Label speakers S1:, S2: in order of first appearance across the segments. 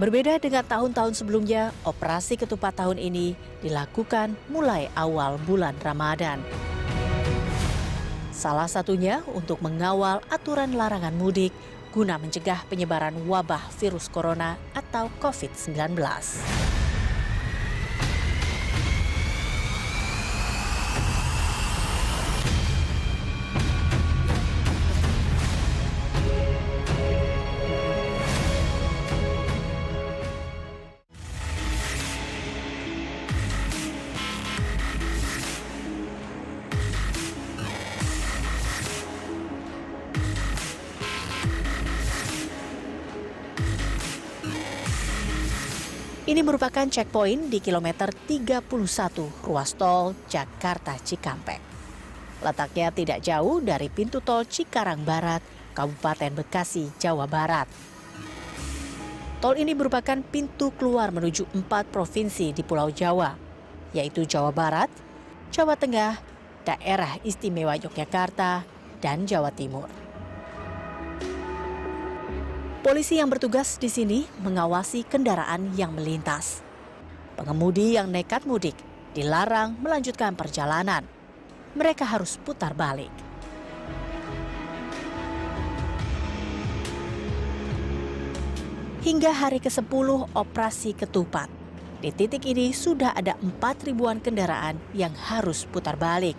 S1: Berbeda dengan tahun-tahun sebelumnya, operasi ketupat tahun ini dilakukan mulai awal bulan Ramadan. Salah satunya untuk mengawal aturan larangan mudik guna mencegah penyebaran wabah virus corona atau COVID-19. Ini merupakan checkpoint di kilometer 31 ruas tol Jakarta Cikampek. Letaknya tidak jauh dari pintu tol Cikarang Barat, Kabupaten Bekasi, Jawa Barat. Tol ini merupakan pintu keluar menuju 4 provinsi di Pulau Jawa, yaitu Jawa Barat, Jawa Tengah, Daerah Istimewa Yogyakarta, dan Jawa Timur. Polisi yang bertugas di sini mengawasi kendaraan yang melintas. Pengemudi yang nekat mudik dilarang melanjutkan perjalanan. Mereka harus putar balik. Hingga hari ke-10 operasi ketupat, di titik ini sudah ada 4.000-an kendaraan yang harus putar balik.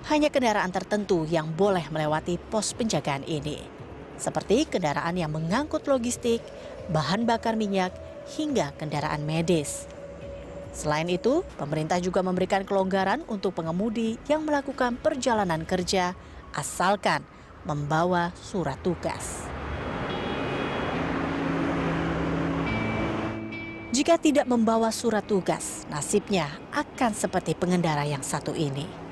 S1: Hanya kendaraan tertentu yang boleh melewati pos penjagaan ini, seperti kendaraan yang mengangkut logistik, bahan bakar minyak, hingga kendaraan medis. Selain itu, pemerintah juga memberikan kelonggaran untuk pengemudi yang melakukan perjalanan kerja asalkan membawa surat tugas. Jika tidak membawa surat tugas, nasibnya akan seperti pengendara yang satu ini.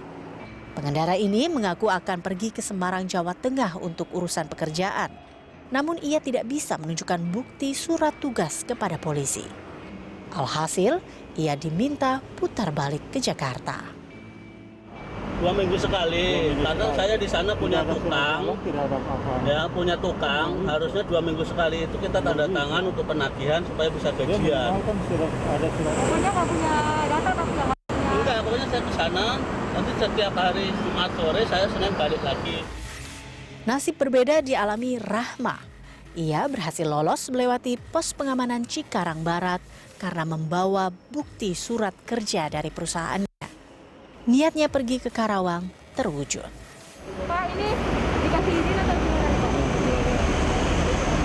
S1: Pengendara ini mengaku akan pergi ke Semarang, Jawa Tengah untuk urusan pekerjaan. Namun ia tidak bisa menunjukkan bukti surat tugas kepada polisi. Alhasil, ia diminta putar balik ke Jakarta.
S2: 2 minggu sekali, karena saya di sana punya tukang, punya tukang. Harusnya 2 minggu sekali itu kita tanda tangan untuk penagihan supaya bisa gajian.
S3: Pokoknya nggak punya data atau punya?
S2: Enggak, pokoknya saya ke sana. Nanti setiap hari Jumat sore saya Senin balik lagi.
S1: Nasib berbeda dialami Rahma. Ia berhasil lolos melewati pos pengamanan Cikarang Barat karena membawa bukti surat kerja dari perusahaannya. Niatnya pergi ke Karawang terwujud.
S3: Pak, ini dikasih izin atau gimana Pak?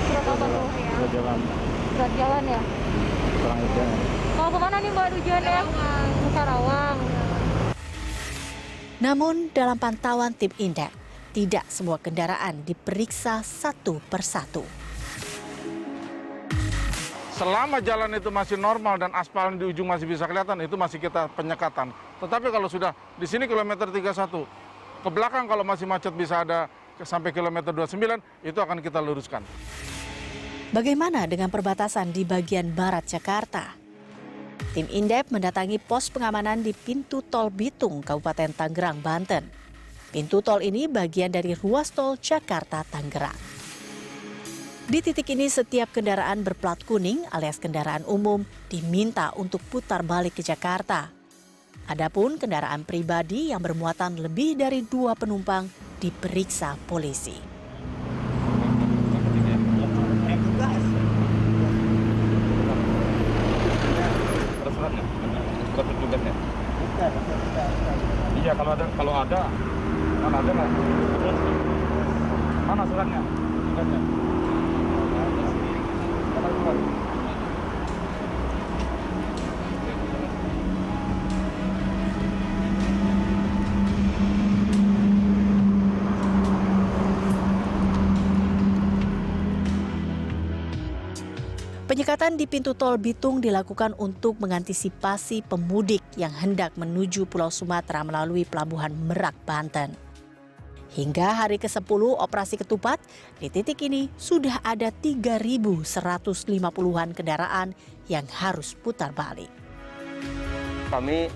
S3: Surat apa tuh ya? Surat jalan. Surat jalan ya? Mau kemana nih Mbak tujuannya? Ke Karawang.
S1: Namun dalam pantauan tim Indep, tidak semua kendaraan diperiksa satu persatu.
S4: Selama jalan itu masih normal dan aspal di ujung masih bisa kelihatan, itu masih kita penyekatan. Tetapi kalau sudah di sini kilometer 31, ke belakang kalau masih macet bisa ada sampai kilometer 29, itu akan kita luruskan.
S1: Bagaimana dengan perbatasan di bagian barat Jakarta? Tim Indep mendatangi pos pengamanan di pintu tol Bitung, Kabupaten Tangerang, Banten. Pintu tol ini bagian dari ruas tol Jakarta-Tangerang. Di titik ini setiap kendaraan berplat kuning alias kendaraan umum diminta untuk putar balik ke Jakarta. Adapun kendaraan pribadi yang bermuatan lebih dari 2 penumpang diperiksa polisi.
S4: Iya, kalau ada, mana ada nggak? Mana suratnya? Mana surat?
S1: Penyekatan di pintu tol Bitung dilakukan untuk mengantisipasi pemudik yang hendak menuju Pulau Sumatera melalui Pelabuhan Merak, Banten. Hingga hari ke-10 operasi ketupat, di titik ini sudah ada 3.150-an kendaraan yang harus putar balik.
S2: Kami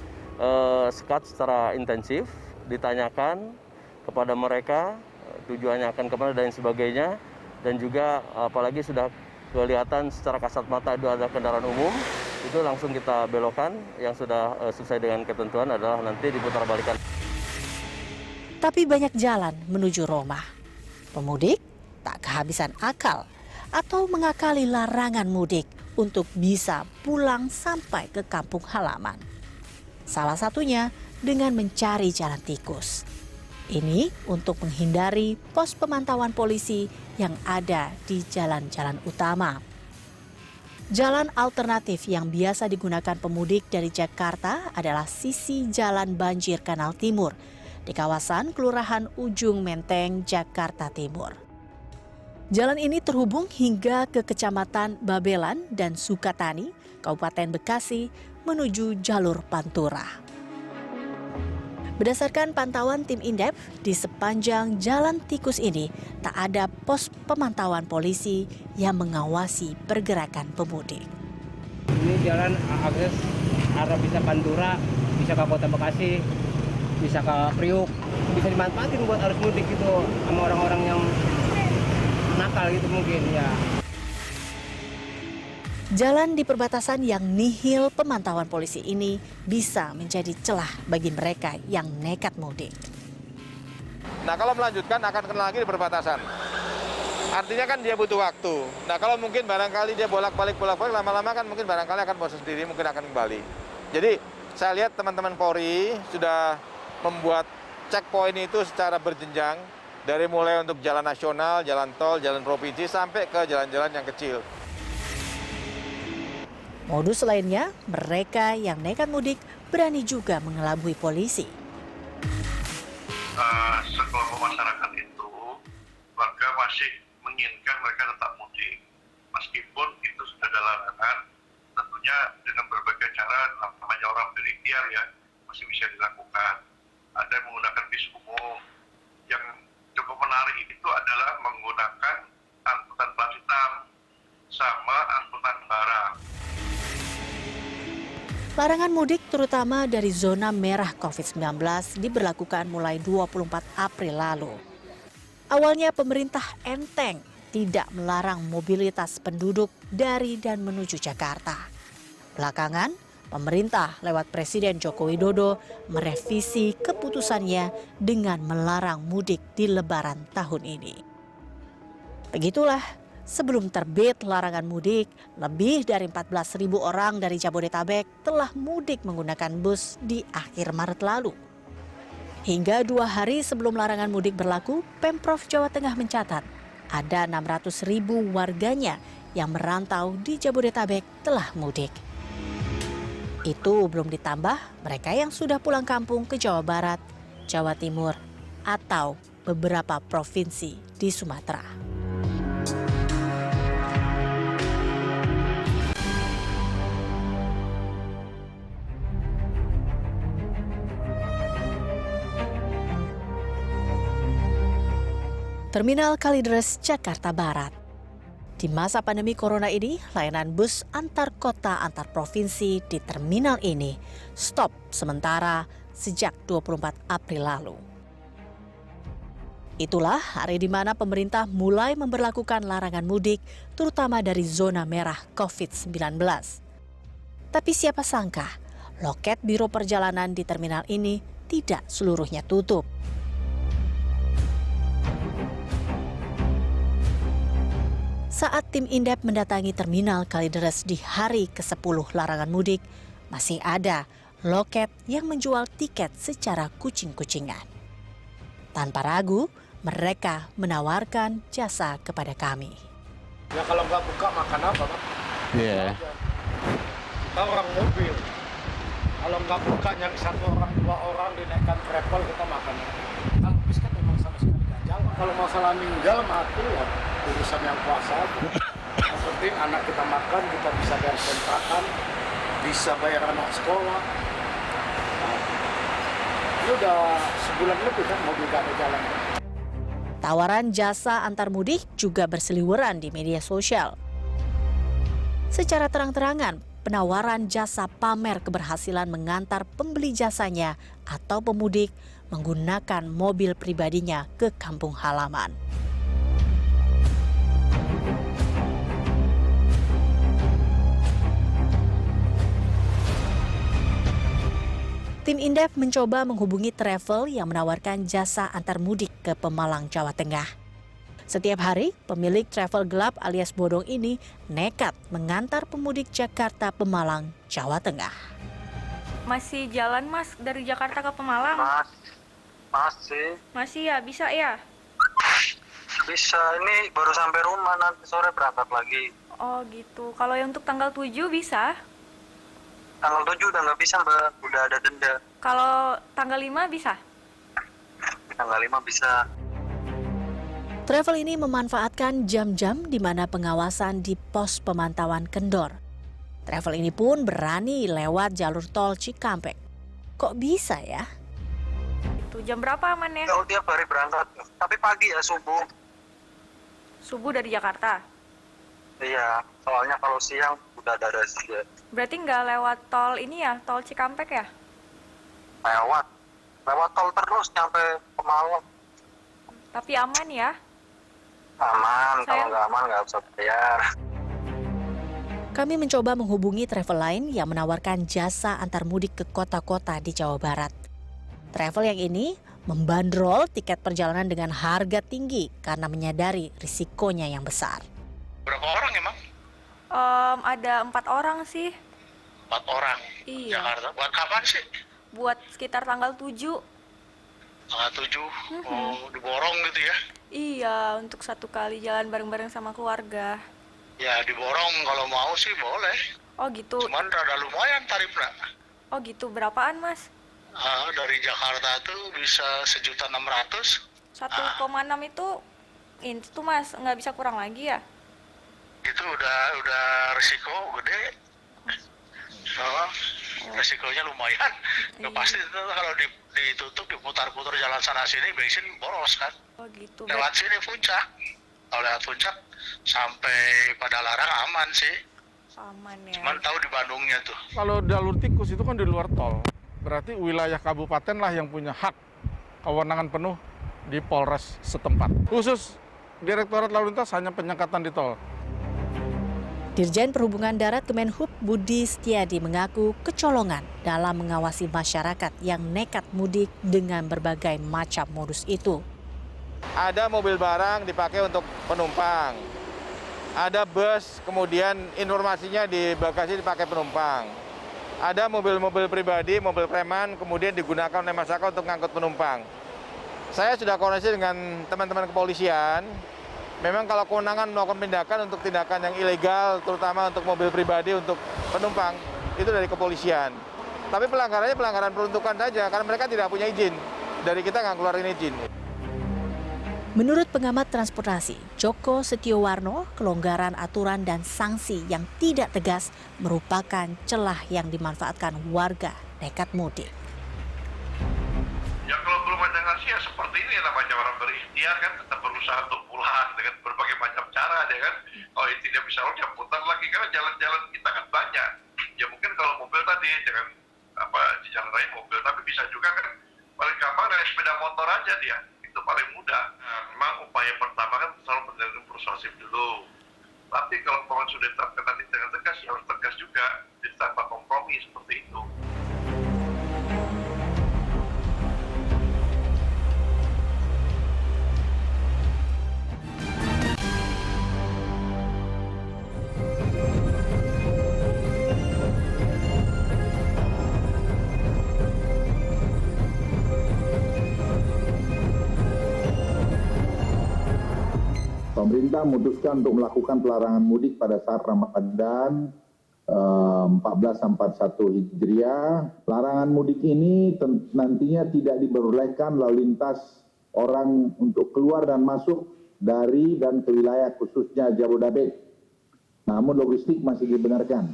S2: sekat secara intensif, ditanyakan kepada mereka tujuannya akan kemana dan sebagainya, dan juga apalagi sudah
S5: kelihatan secara kasat mata itu ada kendaraan umum, itu langsung kita belokkan. Yang sudah sesuai dengan ketentuan adalah nanti diputar balikan.
S1: Tapi banyak jalan menuju Roma. Pemudik tak kehabisan akal atau mengakali larangan mudik untuk bisa pulang sampai ke kampung halaman. Salah satunya dengan mencari jalan tikus. Ini untuk menghindari pos pemantauan polisi yang ada di jalan-jalan utama. Jalan alternatif yang biasa digunakan pemudik dari Jakarta adalah sisi Jalan Banjir Kanal Timur di kawasan Kelurahan Ujung Menteng, Jakarta Timur. Jalan ini terhubung hingga ke Kecamatan Babelan dan Sukatani, Kabupaten Bekasi, menuju jalur Pantura. Berdasarkan pantauan tim Indep, di sepanjang jalan tikus ini tak ada pos pemantauan polisi yang mengawasi pergerakan pemudik.
S6: Ini jalan akses arah bisa Pantura, bisa ke Kota Bekasi, bisa ke Priuk, bisa dimanfaatin buat arus mudik gitu sama orang-orang yang nakal gitu mungkin ya.
S1: Jalan di perbatasan yang nihil pemantauan polisi ini bisa menjadi celah bagi mereka yang nekat mudik.
S7: Nah kalau melanjutkan akan kena lagi di perbatasan. Artinya kan dia butuh waktu. Nah kalau mungkin barangkali dia bolak-balik lama-lama kan mungkin barangkali akan bosan sendiri, mungkin akan kembali. Jadi saya lihat teman-teman Polri sudah membuat checkpoint itu secara berjenjang. Dari mulai untuk jalan nasional, jalan tol, jalan provinsi sampai ke jalan-jalan yang kecil.
S1: Modus lainnya, mereka yang nekat mudik berani juga mengelabui polisi.
S8: Sekelompok masyarakat itu, warga masih menginginkan mereka tetap mudik. Meskipun itu sudah ada larangan, tentunya dengan berbagai cara, namanya orang berikhtiar ya, masih bisa dilakukan. Ada yang menggunakan bis umum. Yang cukup menarik itu adalah menggunakan angkutan plat hitam sama angkutan barang.
S1: Larangan mudik terutama dari zona merah COVID-19 diberlakukan mulai 24 April lalu. Awalnya pemerintah enteng tidak melarang mobilitas penduduk dari dan menuju Jakarta. Belakangan, pemerintah lewat Presiden Joko Widodo merevisi keputusannya dengan melarang mudik di Lebaran tahun ini. Begitulah. Sebelum terbit larangan mudik, lebih dari 14.000 orang dari Jabodetabek telah mudik menggunakan bus di akhir Maret lalu. Hingga 2 hari sebelum larangan mudik berlaku, Pemprov Jawa Tengah mencatat ada 600.000 warganya yang merantau di Jabodetabek telah mudik. Itu belum ditambah mereka yang sudah pulang kampung ke Jawa Barat, Jawa Timur, atau beberapa provinsi di Sumatera. Terminal Kalideres, Jakarta Barat. Di masa pandemi corona ini, layanan bus antar kota antar provinsi di terminal ini stop sementara sejak 24 April lalu. Itulah hari di mana pemerintah mulai memberlakukan larangan mudik, terutama dari zona merah COVID-19. Tapi siapa sangka, loket Biro Perjalanan di terminal ini tidak seluruhnya tutup. Saat tim Indep mendatangi terminal Kalideres di hari ke-10 larangan mudik, masih ada loket yang menjual tiket secara kucing-kucingan. Tanpa ragu, mereka menawarkan jasa kepada kami.
S9: Ya kalau nggak buka makan apa, Pak?
S5: Iya.
S9: Kita orang mobil. Kalau nggak buka nyari 1 orang, 2 orang dinaikkan travel kita makan. Kalau bis kan memang sama sekali nggak jalan. Kalau masalah meninggal mati ya urusan yang kuasa. Yang penting anak kita makan, kita bisa bayar kontrakan, bisa bayar anak sekolah. Nah, ini udah sebulan lebih kan mobil nggak ada jalan.
S1: Tawaran jasa antar mudik juga berseliweran di media sosial. Secara terang-terangan, penawaran jasa pamer keberhasilan mengantar pembeli jasanya atau pemudik menggunakan mobil pribadinya ke kampung halaman. Tim Indef mencoba menghubungi travel yang menawarkan jasa antar mudik ke Pemalang, Jawa Tengah. Setiap hari, pemilik travel gelap alias bodong ini nekat mengantar pemudik Jakarta Pemalang, Jawa Tengah.
S3: Masih jalan Mas dari Jakarta ke Pemalang? Masih ya, bisa ya?
S10: Bisa, ini baru sampai rumah, nanti sore berangkat lagi.
S3: Oh gitu, kalau yang untuk tanggal 7 bisa?
S10: Tanggal 7 udah nggak bisa Mbak, udah ada denda.
S3: Kalau tanggal 5 bisa?
S10: Tanggal 5 bisa.
S1: Travel ini memanfaatkan jam-jam di mana pengawasan di pos pemantauan kendor. Travel ini pun berani lewat jalur tol Cikampek. Kok bisa ya?
S3: Itu jam berapa aman ya?
S10: Kalau tiap hari berangkat, tapi pagi ya, subuh.
S3: Subuh dari Jakarta?
S10: Iya, soalnya kalau siang udah ada razia.
S3: Berarti nggak lewat tol ini ya, tol Cikampek ya?
S10: Lewat tol terus nyampe Pemalang.
S3: Tapi aman ya?
S10: Aman, kalau nggak aman nggak usah bayar.
S1: Kami mencoba menghubungi travel lain yang menawarkan jasa antar mudik ke kota-kota di Jawa Barat. Travel yang ini membandrol tiket perjalanan dengan harga tinggi karena menyadari risikonya yang besar.
S8: Berapa orang emang?
S3: Ada 4 orang sih.
S8: 4 orang.
S3: Iya.
S8: Jakarta. Buat kapan sih?
S3: Buat sekitar tanggal 7.
S8: Tanggal 7. Oh, diborong gitu ya?
S3: Iya, untuk satu kali jalan bareng-bareng sama keluarga.
S8: Ya, diborong kalau mau sih boleh.
S3: Oh gitu.
S8: Cuman rada lumayan tarifnya.
S3: Oh gitu, berapaan Mas?
S8: Dari Jakarta tuh bisa 1.600.000.
S3: 1,6 itu Mas, nggak bisa kurang lagi ya?
S8: Itu udah risiko gede. Risikonya lumayan. Ya, pasti itu kalau ditutup, diputar-putar jalan sana sini, bensin boros kan.
S3: Oh gitu.
S8: Lewat sini Puncak. Kalau lewat Puncak sampai pada Larang aman sih.
S3: Aman ya.
S8: Cuman tahu di Bandungnya tuh.
S4: Kalau jalur tikus itu kan di luar tol. Berarti wilayah kabupaten lah yang punya hak kewenangan penuh di Polres setempat. Khusus Direktorat Lalu Lintas hanya penyekatan di tol.
S1: Dirjen Perhubungan Darat Kemenhub Budi Setiadi mengaku kecolongan dalam mengawasi masyarakat yang nekat mudik dengan berbagai macam modus itu.
S7: Ada mobil barang dipakai untuk penumpang. Ada bus, kemudian informasinya di bagasi dipakai penumpang. Ada mobil-mobil pribadi, mobil preman, kemudian digunakan oleh masyarakat untuk mengangkut penumpang. Saya sudah koordinasi dengan teman-teman kepolisian. Memang kalau kewenangan melakukan tindakan untuk tindakan yang ilegal, terutama untuk mobil pribadi, untuk penumpang, itu dari kepolisian. Tapi pelanggarannya pelanggaran peruntukan saja, karena mereka tidak punya izin. Dari kita nggak keluarin izin.
S1: Menurut pengamat transportasi, Joko Setiowarno, kelonggaran aturan dan sanksi yang tidak tegas merupakan celah yang dimanfaatkan warga nekat mudik.
S8: Ya kalau belum ada ngasih ya seperti ini namanya orang berikhtiar kan, tetap berusaha untuk pulang dengan berbagai macam cara dia kan. Oh ini tidak bisa ya putar lagi karena jalan-jalan kita kan banyak. Ya mungkin kalau mobil tadi dengan di jalan raya mobil, tapi bisa juga kan paling gampang naik sepeda motor aja dia. Itu paling mudah. Nah, memang upaya pertama kan selalu pendekatan persuasif dulu. Tapi kalau memang sudah ditetapkan nanti dengan tegas, ya harus tegas juga. Jadi tanpa kompromi seperti itu.
S11: Pemerintah memutuskan untuk melakukan pelarangan mudik pada saat Ramadan 1441 Hijriah. Larangan mudik ini nantinya tidak diperbolehkan lalu lintas orang untuk keluar dan masuk dari dan ke wilayah khususnya Jabodetabek. Namun logistik masih dibenarkan.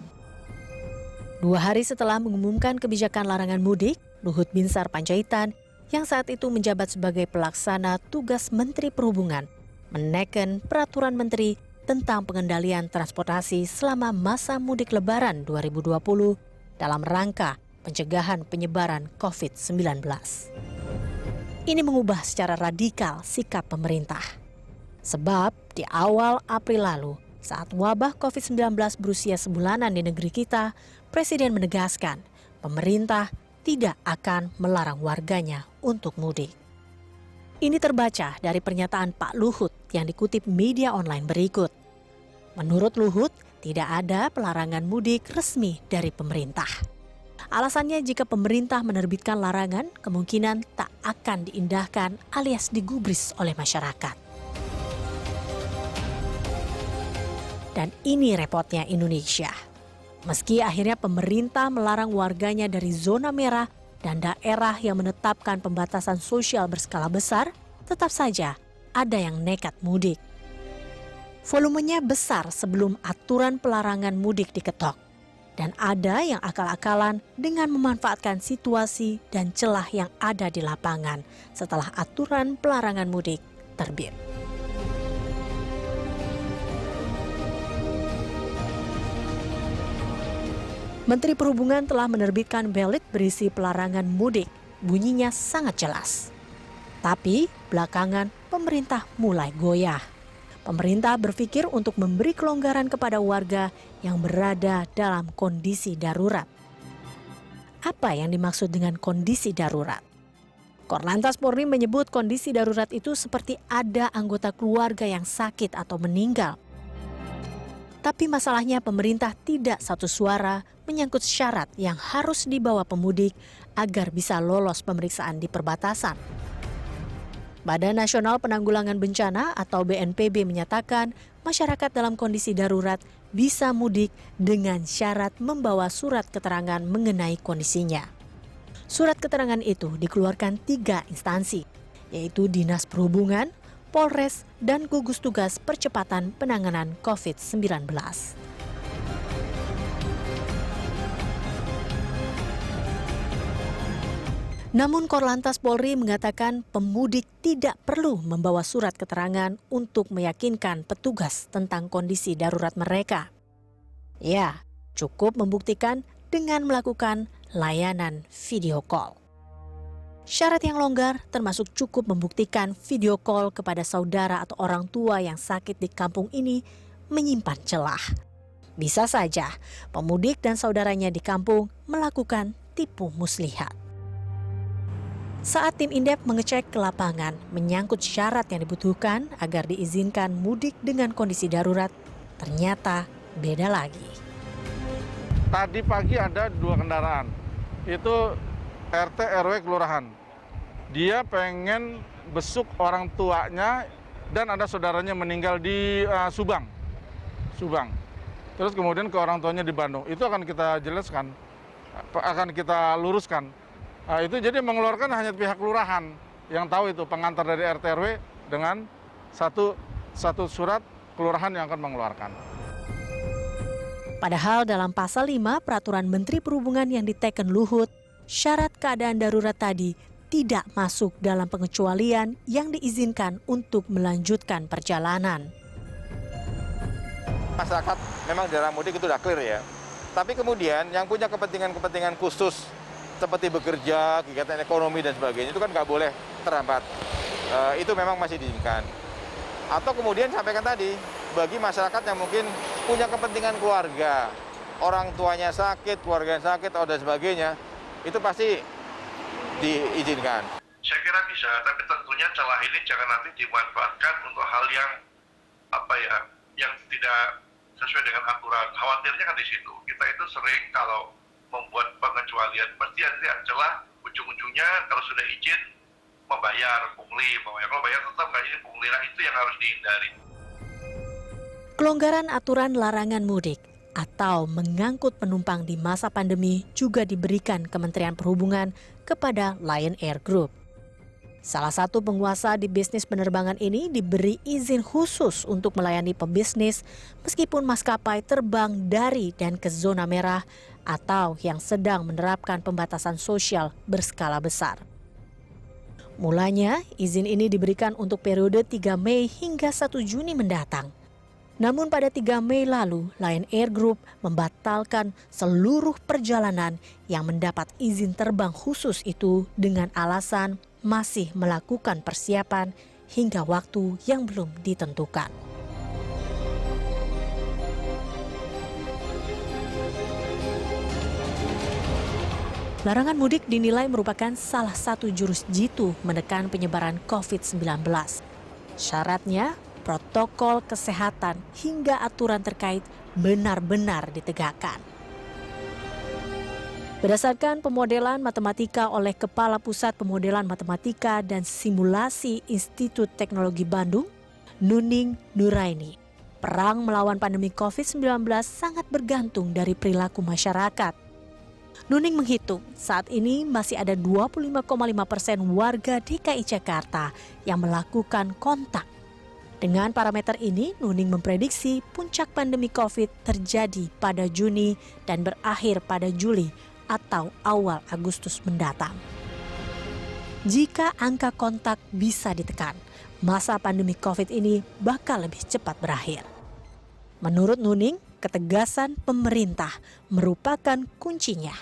S1: 2 hari setelah mengumumkan kebijakan larangan mudik, Luhut Binsar Panjaitan yang saat itu menjabat sebagai pelaksana tugas Menteri Perhubungan menekan peraturan menteri tentang pengendalian transportasi selama masa mudik Lebaran 2020 dalam rangka pencegahan penyebaran COVID-19. Ini mengubah secara radikal sikap pemerintah. Sebab di awal April lalu, saat wabah COVID-19 berusia sebulanan di negeri kita, Presiden menegaskan pemerintah tidak akan melarang warganya untuk mudik. Ini terbaca dari pernyataan Pak Luhut yang dikutip media online berikut. Menurut Luhut, tidak ada pelarangan mudik resmi dari pemerintah. Alasannya jika pemerintah menerbitkan larangan, kemungkinan tak akan diindahkan alias digubris oleh masyarakat. Dan ini repotnya Indonesia. Meski akhirnya pemerintah melarang warganya dari zona merah dan daerah yang menetapkan pembatasan sosial berskala besar, tetap saja ada yang nekat mudik. Volumenya besar sebelum aturan pelarangan mudik diketok. Dan ada yang akal-akalan dengan memanfaatkan situasi dan celah yang ada di lapangan setelah aturan pelarangan mudik terbit. Menteri Perhubungan telah menerbitkan belit berisi pelarangan mudik. Bunyinya sangat jelas. Tapi belakangan pemerintah mulai goyah. Pemerintah berpikir untuk memberi kelonggaran kepada warga yang berada dalam kondisi darurat. Apa yang dimaksud dengan kondisi darurat? Korlantas Polri menyebut kondisi darurat itu seperti ada anggota keluarga yang sakit atau meninggal. Tapi masalahnya pemerintah tidak satu suara menyangkut syarat yang harus dibawa pemudik agar bisa lolos pemeriksaan di perbatasan. Badan Nasional Penanggulangan Bencana atau BNPB menyatakan masyarakat dalam kondisi darurat bisa mudik dengan syarat membawa surat keterangan mengenai kondisinya. Surat keterangan itu dikeluarkan 3 instansi, yaitu Dinas Perhubungan, Polres, dan Gugus Tugas Percepatan Penanganan COVID-19. Namun Korlantas Polri mengatakan pemudik tidak perlu membawa surat keterangan untuk meyakinkan petugas tentang kondisi darurat mereka. Ya, cukup membuktikan dengan melakukan layanan video call. Syarat yang longgar termasuk cukup membuktikan video call kepada saudara atau orang tua yang sakit di kampung ini menyimpan celah. Bisa saja pemudik dan saudaranya di kampung melakukan tipu muslihat. Saat tim Indep mengecek ke lapangan menyangkut syarat yang dibutuhkan agar diizinkan mudik dengan kondisi darurat, ternyata beda lagi.
S4: Tadi pagi ada 2 kendaraan, itu RT RW kelurahan. Dia pengen besuk orang tuanya dan ada saudaranya meninggal di Subang. Terus kemudian ke orang tuanya di Bandung. Itu akan kita jelaskan, akan kita luruskan. Itu jadi mengeluarkan hanya pihak kelurahan yang tahu itu, pengantar dari RT RW dengan satu surat kelurahan yang akan mengeluarkan.
S1: Padahal dalam pasal 5 peraturan Menteri Perhubungan yang diteken Luhut, syarat keadaan darurat tadi tidak masuk dalam pengecualian yang diizinkan untuk melanjutkan perjalanan.
S7: Masyarakat memang daerah mudik itu udah clear ya. Tapi kemudian yang punya kepentingan khusus seperti bekerja, kegiatan ekonomi dan sebagainya itu kan nggak boleh terhambat. Itu memang masih diizinkan. Atau kemudian sampaikan tadi, bagi masyarakat yang mungkin punya kepentingan keluarga, orang tuanya sakit, keluarganya sakit, atau dan sebagainya, itu pasti diizinkan.
S8: Saya kira bisa, tapi tentunya celah ini jangan nanti dimanfaatkan untuk hal yang yang tidak sesuai dengan aturan. Khawatirnya kan di situ. Kita itu sering kalau membuat pengecualian pasti ada celah, ujung-ujungnya kalau sudah izin membayar pungli, kalau bayar tetap nggak izin pungli, nah itu yang harus dihindari.
S1: Kelonggaran aturan larangan mudik atau mengangkut penumpang di masa pandemi juga diberikan Kementerian Perhubungan kepada Lion Air Group. Salah satu penguasa di bisnis penerbangan ini diberi izin khusus untuk melayani pebisnis meskipun maskapai terbang dari dan ke zona merah atau yang sedang menerapkan pembatasan sosial berskala besar. Mulanya, izin ini diberikan untuk periode 3 Mei hingga 1 Juni mendatang. Namun pada 3 Mei lalu, Lion Air Group membatalkan seluruh perjalanan yang mendapat izin terbang khusus itu dengan alasan masih melakukan persiapan hingga waktu yang belum ditentukan. Larangan mudik dinilai merupakan salah satu jurus jitu menekan penyebaran COVID-19. Syaratnya, protokol kesehatan hingga aturan terkait benar-benar ditegakkan. Berdasarkan pemodelan matematika oleh Kepala Pusat Pemodelan Matematika dan Simulasi Institut Teknologi Bandung, Nuning Nuraini, perang melawan pandemi COVID-19 sangat bergantung dari perilaku masyarakat. Nuning menghitung saat ini masih ada 25,5% warga DKI Jakarta yang melakukan kontak. Dengan parameter ini, Nuning memprediksi puncak pandemi COVID terjadi pada Juni dan berakhir pada Juli atau awal Agustus mendatang. Jika angka kontak bisa ditekan, masa pandemi COVID ini bakal lebih cepat berakhir. Menurut Nuning, ketegasan pemerintah merupakan kuncinya.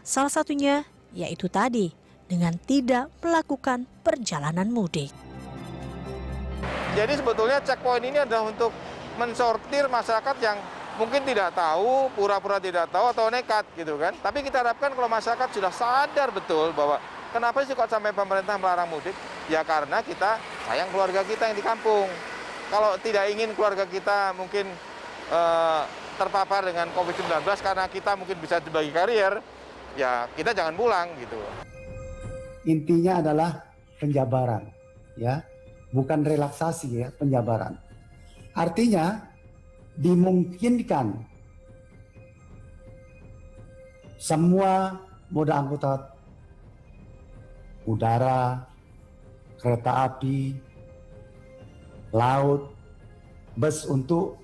S1: Salah satunya yaitu tadi, dengan tidak melakukan perjalanan mudik.
S7: Jadi sebetulnya checkpoint ini adalah untuk mensortir masyarakat yang mungkin tidak tahu, pura-pura tidak tahu atau nekat gitu kan. Tapi kita harapkan kalau masyarakat sudah sadar betul bahwa kenapa sih kok sampai pemerintah melarang mudik? Ya karena kita sayang keluarga kita yang di kampung. Kalau tidak ingin keluarga kita mungkin terpapar dengan COVID-19 karena kita mungkin bisa dibagi karier, ya kita jangan pulang gitu.
S12: Intinya adalah penjabaran, ya, bukan relaksasi ya, penjabaran. Artinya dimungkinkan semua moda angkutan udara, kereta api, laut, bus untuk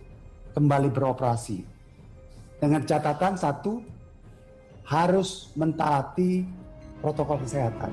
S12: kembali beroperasi. Dengan catatan satu, harus mentaati protokol kesehatan.